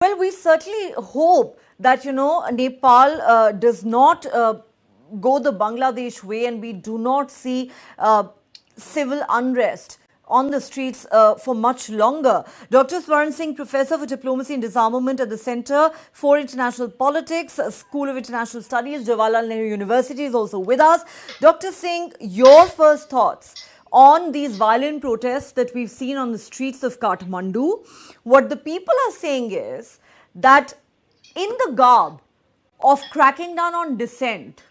Well, we certainly hope that, Nepal does not go the Bangladesh way, and we do not see civil unrest on the streets for much longer. Dr. Swaran Singh, Professor for Diplomacy and Disarmament at the Center for International Politics, School of International Studies, Jawaharlal Nehru University, is also with us. Dr. Singh, your first thoughts on these violent protests that we've seen on the streets of Kathmandu. What the people are saying is that in the garb of cracking down on dissent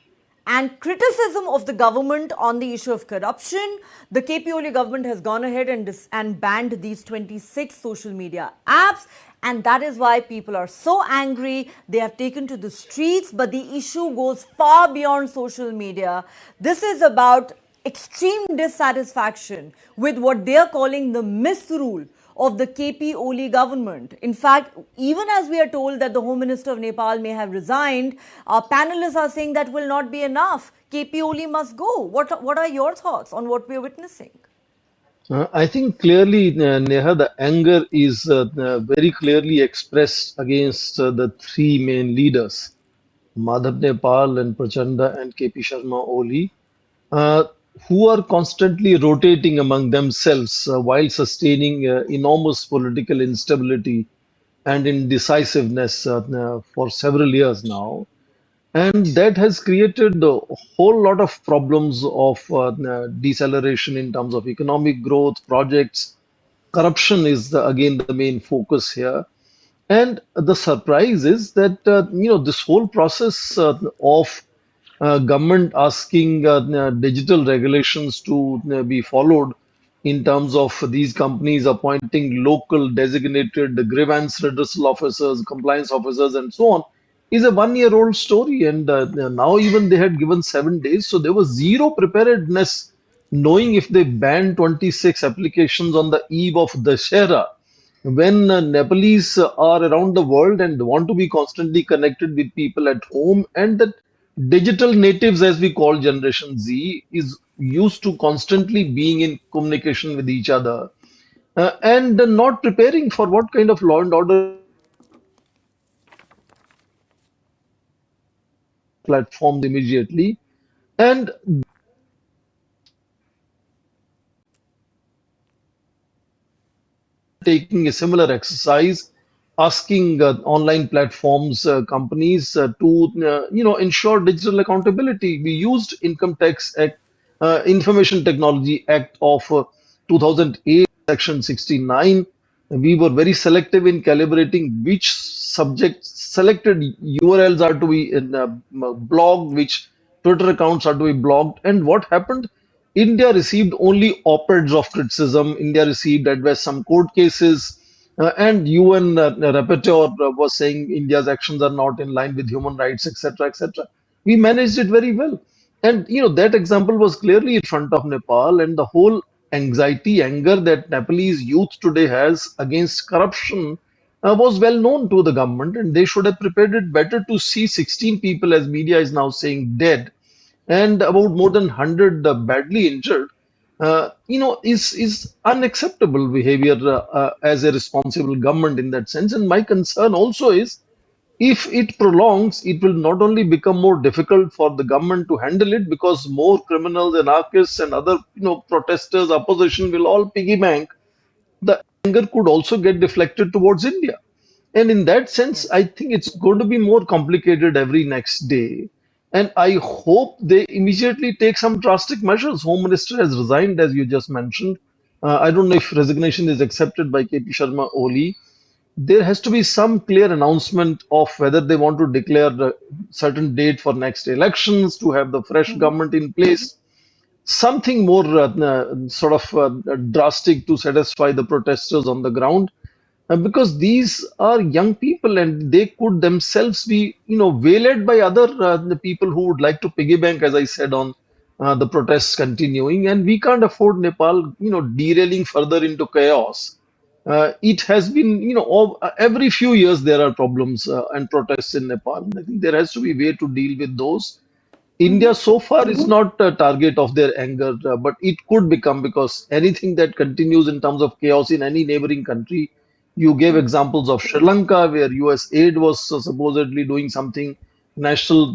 and criticism of the government on the issue of corruption, the KPOL government has gone ahead and banned these 26 social media apps. And that is why people are so angry. They have taken to the streets, but the issue goes far beyond social media. This is about extreme dissatisfaction with what they are calling the misrule of the KP Oli government. In fact, even as we are told that the Home Minister of Nepal may have resigned, our panelists are saying that will not be enough. KP Oli must go. What are your thoughts on what we are witnessing? I think clearly, Neha, the anger is very clearly expressed against the three main leaders, Madhav Nepal and Prachanda and KP Sharma Oli, uh, who are constantly rotating among themselves while sustaining enormous political instability and indecisiveness for several years now. And that has created a whole lot of problems of deceleration in terms of economic growth, projects. Corruption is again the main focus here. And the surprise is that this whole process of government asking digital regulations to be followed in terms of these companies appointing local designated grievance redressal officers, compliance officers, and so on, is a 1 year old story. And now even they had given 7 days, so there was zero preparedness, knowing if they banned 26 applications on the eve of Dashera, when Nepalese are around the world and want to be constantly connected with people at home, and that digital natives, as we call Generation Z, is used to constantly being in communication with each other and not preparing for what kind of law and order platforms immediately. And taking a similar exercise, asking online platforms companies to ensure digital accountability. We used Income Tax Act, Information Technology Act of 2008, Section 69. We were very selective in calibrating which subjects, selected URLs are to be blocked, which Twitter accounts are to be blocked. And what happened? India received only op-eds of criticism. India received at best some court cases, and UN rapporteur was saying India's actions are not in line with human rights, etc., etc. We managed it very well, and that example was clearly in front of Nepal, and the whole anxiety, anger that Nepalese youth today has against corruption was well known to the government, and they should have prepared it better to see 16 people, as media is now saying, dead and about more than 100 badly injured, is unacceptable behavior as a responsible government in that sense. And my concern also is, if it prolongs, it will not only become more difficult for the government to handle it, because more criminals, anarchists, and other protesters, opposition will all piggy bank. The anger could also get deflected towards India. And in that sense, I Yes. think it's going to be more complicated every next day. And I hope they immediately take some drastic measures. Home Minister has resigned, as you just mentioned. I don't know if resignation is accepted by KP Sharma Oli. There has to be some clear announcement of whether they want to declare a certain date for next elections to have the fresh government in place, something more sort of drastic to satisfy the protesters on the ground, because these are young people and they could themselves be waylaid by other the people who would like to piggy bank, as I said, on the protests continuing. And we can't afford Nepal derailing further into chaos. It has been every few years there are problems and protests in Nepal. I think there has to be a way to deal with those. India so far is not a target of their anger, but it could become, because anything that continues in terms of chaos in any neighboring country You gave examples of Sri Lanka, where US aid was supposedly doing something. National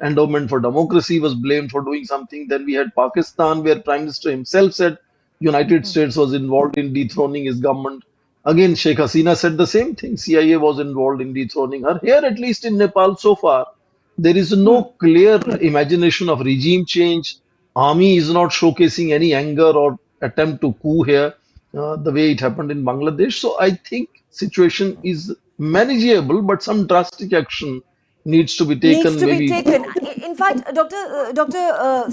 Endowment for Democracy was blamed for doing something. Then we had Pakistan, where Prime Minister himself said United States was involved in dethroning his government. Again, Sheikh Hasina said the same thing. CIA was involved in dethroning her. Here, at least in Nepal, so far, there is Hmm. no clear imagination of regime change. Army is not showcasing any anger or attempt to coup here, the way it happened in Bangladesh. So I think situation is manageable, but some drastic action needs to be Needs taken. to be Maybe taken. In fact, Dr.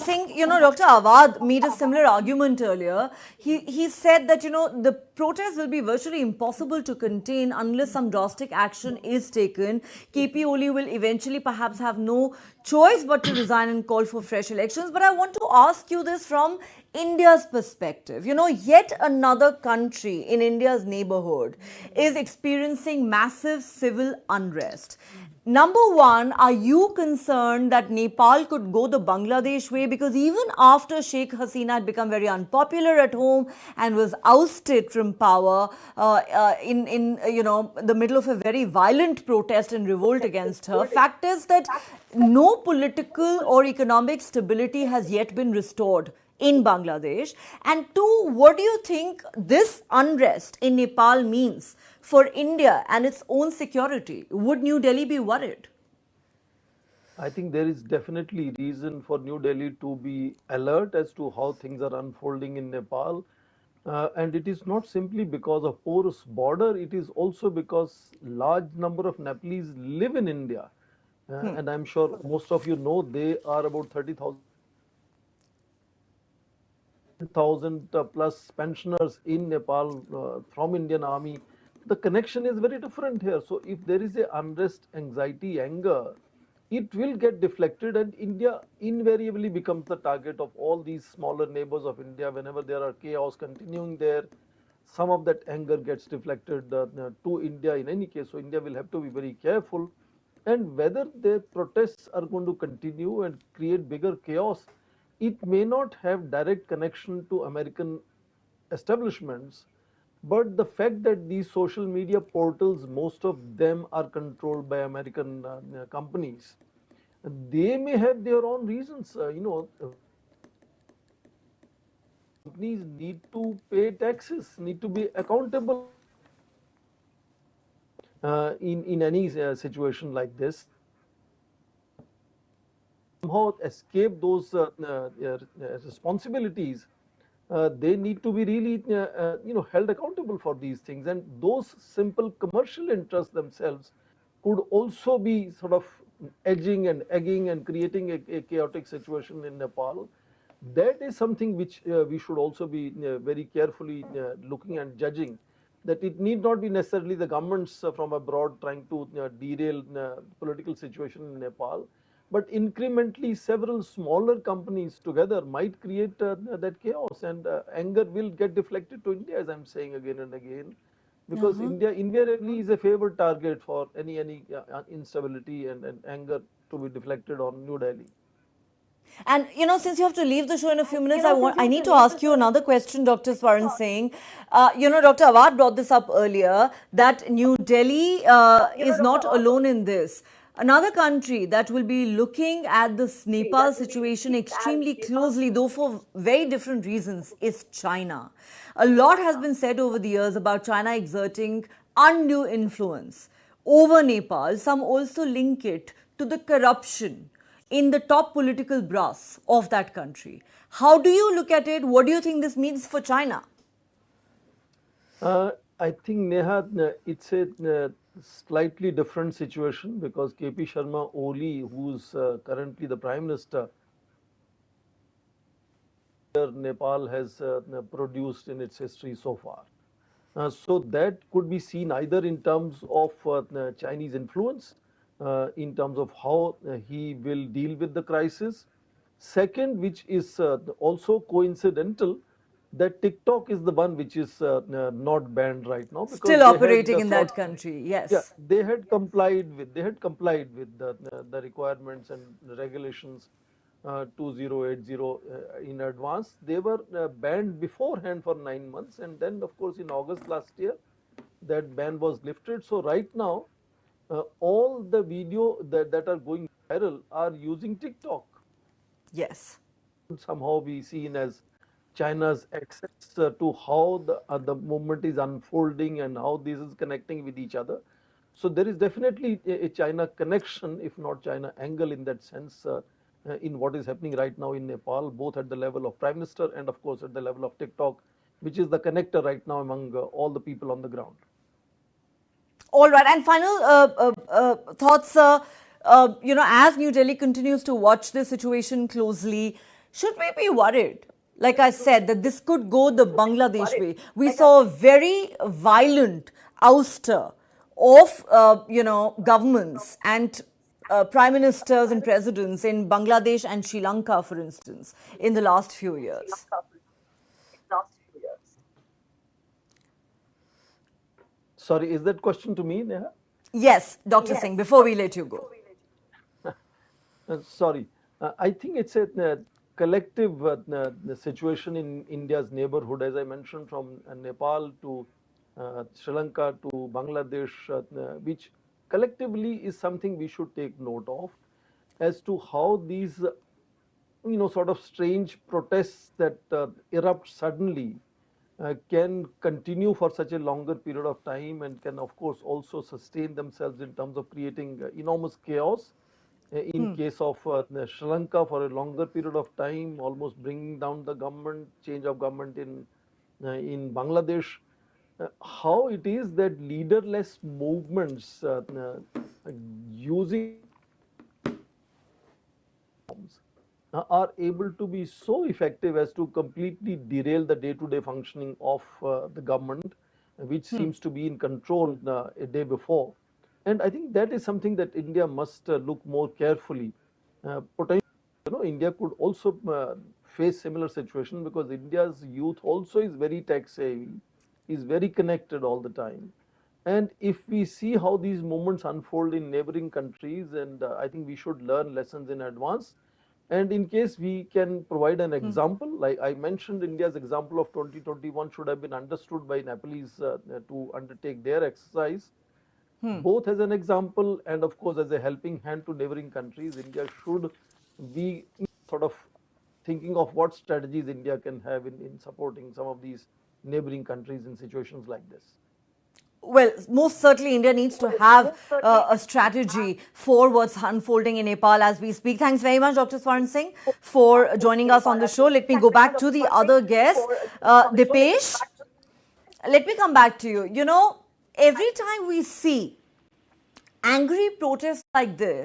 Singh, Dr. Awad made a similar argument earlier. He said that the protest will be virtually impossible to contain unless some drastic action is taken. KP Oli will eventually perhaps have no choice but to resign and call for fresh elections. But I want to ask you this from India's perspective. Yet another country in India's neighborhood is experiencing massive civil unrest. Number one, are you concerned that Nepal could go the Bangladesh way? Because even after Sheikh Hasina had become very unpopular at home and was ousted from power in the middle of a very violent protest and revolt against her, fact is that no political or economic stability has yet been restored in Bangladesh? And two, what do you think this unrest in Nepal means for India and its own security? Would New Delhi be worried? I think there is definitely reason for New Delhi to be alert as to how things are unfolding in Nepal. And it is not simply because of porous border, it is also because large number of Nepalese live in India. And I'm sure most of you know they are about 30,000 plus pensioners in Nepal from Indian Army. The connection is very different here. So if there is a unrest, anxiety, anger, it will get deflected, and India invariably becomes the target of all these smaller neighbors of India. Whenever there are chaos continuing there, some of that anger gets deflected to India in any case. So India will have to be very careful. And whether their protests are going to continue and create bigger chaos, it may not have direct connection to American establishments, but the fact that these social media portals, most of them are controlled by American companies, they may have their own reasons. Companies need to pay taxes, need to be accountable in any situation like this. Somehow escape those responsibilities, they need to be really held accountable for these things, and those simple commercial interests themselves could also be sort of edging and egging and creating a chaotic situation in Nepal. That is something which we should also be very carefully looking and judging, that it need not be necessarily the governments from abroad trying to derail political situation in Nepal, but incrementally several smaller companies together might create that chaos, and anger will get deflected to India, as I'm saying again and again, because India invariably is a favored target for any instability and anger to be deflected on New Delhi. And since you have to leave the show in a few minutes, I need to ask you another question, Dr. Swaran Singh. Dr. Awad brought this up earlier that New Delhi is not alone in this. Another country that will be looking at this Nepal situation extremely closely, though for very different reasons, is China. A lot has been said over the years about China exerting undue influence over Nepal. Some also link it to the corruption in the top political brass of that country. How do you look at it? What do you think this means for China? I think, Neha, it's a slightly different situation because KP Sharma Oli, who's currently the Prime Minister, Nepal has produced in its history so far. So that could be seen either in terms of Chinese influence, in terms of how he will deal with the crisis. Second, which is also coincidental, that TikTok is the one which is not banned right now because Still they had operating in sought, that country, yeah, yes. they had complied with the requirements and regulations 2080 in advance. They were banned beforehand for 9 months, and then of course in August last year that ban was lifted. So right now, all the video that are going viral are using TikTok. Yes. Somehow be seen as China's access to how the movement is unfolding and how this is connecting with each other. So there is definitely a China connection, if not China angle, in that sense, in what is happening right now in Nepal, both at the level of Prime Minister and of course at the level of TikTok, which is the connector right now among all the people on the ground. All right. And final thoughts, as New Delhi continues to watch this situation closely, should we be worried? Like I said, that this could go the Bangladesh way. We saw a very violent ouster of, governments and prime ministers and presidents in Bangladesh and Sri Lanka, for instance, in the last few years. Sorry, is that question to me, Neha? Yes, Dr. Singh, before we let you go. Sorry, I think it's a collective situation in India's neighborhood, as I mentioned, from Nepal to Sri Lanka to Bangladesh, which collectively is something we should take note of as to how these, sort of strange protests that erupt suddenly can continue for such a longer period of time and can, of course, also sustain themselves in terms of creating enormous chaos. In case of Sri Lanka, for a longer period of time, almost bringing down the government, change of government in Bangladesh. How it is that leaderless movements using are able to be so effective as to completely derail the day-to-day functioning of the government, which seems to be in control a day before. And I think that is something that India must look more carefully. Potentially, India could also face similar situation because India's youth also is very tech savvy, is very connected all the time. And if we see how these movements unfold in neighboring countries, and I think we should learn lessons in advance. And in case we can provide an example, like I mentioned, India's example of 2021 should have been understood by Nepalese to undertake their exercise. Both as an example and, of course, as a helping hand to neighboring countries, India should be sort of thinking of what strategies India can have in supporting some of these neighboring countries in situations like this. Well, most certainly, India needs to have a strategy for what's unfolding in Nepal as we speak. Thanks very much, Dr. Swaran Singh, for joining us on the show. Let me go back to the other guest, Dipesh. Let me come back to you. Every time we see angry protests like this,